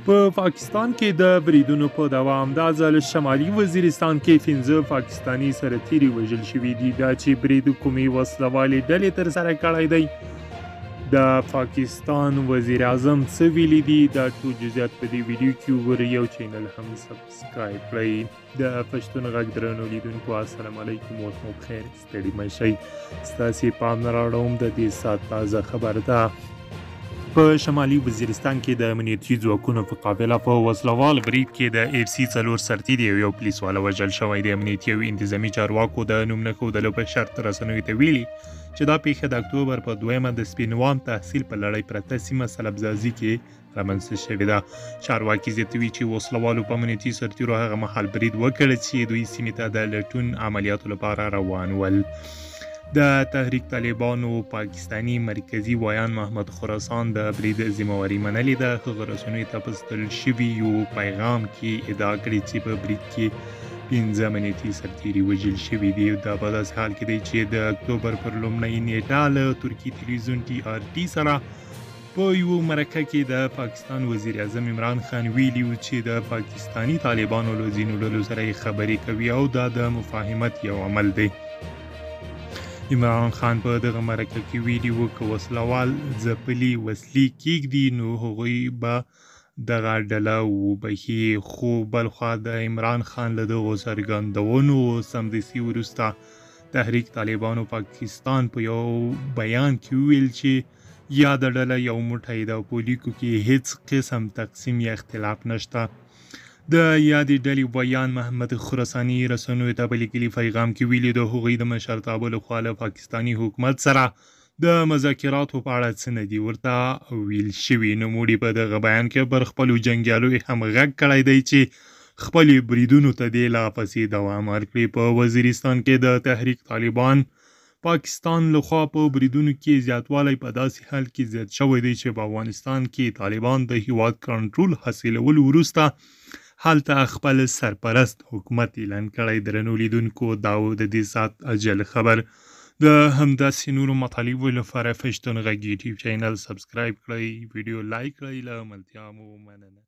په پاکستان کې د بریدونو په دوام دا ځل شمالي وزیرستان کې 15 پاکستانی سرتیري وژل شوي دي. دا چې برید کومې وسلوالې ډلې ترسره کړی دی. د پاکستان وزیر اعظم څه ویلي دي دا ټول جزئیات په دې ویډیو کې وګورئ. یو چینل هم سبسکرایب کړئ. د پښتون غږ درنو لیدونکو السلام علیکم، وخت مو بخیر، ستړي مه شئ. ستاسې پام نه راوړوم د دې ساعت تازه خبر ده. په شمالي وزیرستان کې د امنیتي ځواکونو په قابله په وسلوال برید کې د FC 4 سرتیري او یو پولیسواله وژل شوی دی. امنیتي او انتظامي چارواکو د نوم نه ښودلو په شرط رسنیو ته ویلي چې دا پیښه د اکتوبر په 2 د سپینوان تحصیل په لړۍ پرته سیمه سلبزازي کې رامنځته شوې ده. چارواکي زیاتوي چې وسلوالو په امنیتي سرتیرو هغه مهال برید وکړ چې دوی سیمې ته د لټون عملیاتو لپاره روان ول. د تحریک طالبانو پاکستانی مرکزی ویان محمد خراسان د برید ذمہواري منلې ده. هغه رسنیو ته په استول شوي یو پیغام کې ادعا کړې چې په برید کې 15 امنیتي سرتیري وژل شوي دي. دا په داسې حال کې دی چې د اکتوبر پر لومړۍ نیټه له ترکي تلویزیون TRT سره په یو مرکه کې د پاکستان وزیر اعظم عمران خان ویلي و چې د پاکستانی طالبانو له ځینو ډلو سره خبرې کوي او دا د مفاهمت یو عمل دی. عمران خان په دغه مرکه کې ویلي و که وسلوال ځپلي وسلې کېږدي نو هغوی به دغه ډله وبخي. خو بلخوا د عمران خان له دغو څرګندونو سمدستي وروسته تحریک طالبانو پاکستان په یو بیان کې وویل چې یاده ډله یو موټی ده او په لیکو کې هیڅ قسم تقسیم یا اختلاف نشته. د یادې ډلې ویان محمد خراساني رسنیو ته په لیکلي پیغام کې ویلي د هغوی د مشرتابه لخوا له پاکستاني حکومت سره د مذاکراتو په اړه څه نه دي ورته ویل شوي. نوموړي په دغه بیان کې پر خپلو جنګیالو هم غږ کړی دی چې خپلې بریدونو ته دې لا پسې دوام ورکړي. په وزیرستان کې د تحریک طالبان پاکستان لخوا په بریدونو کې زیاتوالی په داسې حال کې زیات شوی دی چې په افغانستان کې طالبان د هیواد کنټرول حاصلولو وروسته هلته خپل سرپرست حکومت اعلان کړی. درنو لیدونکو دا و د دې ساعت اجل خبر. د همداسې نورو مطالبو لپاره پښتون غږ یوټیوب چینل سبسکرایب کړئ، ویډیو لایک کړئ. له ملتیا مو مننه.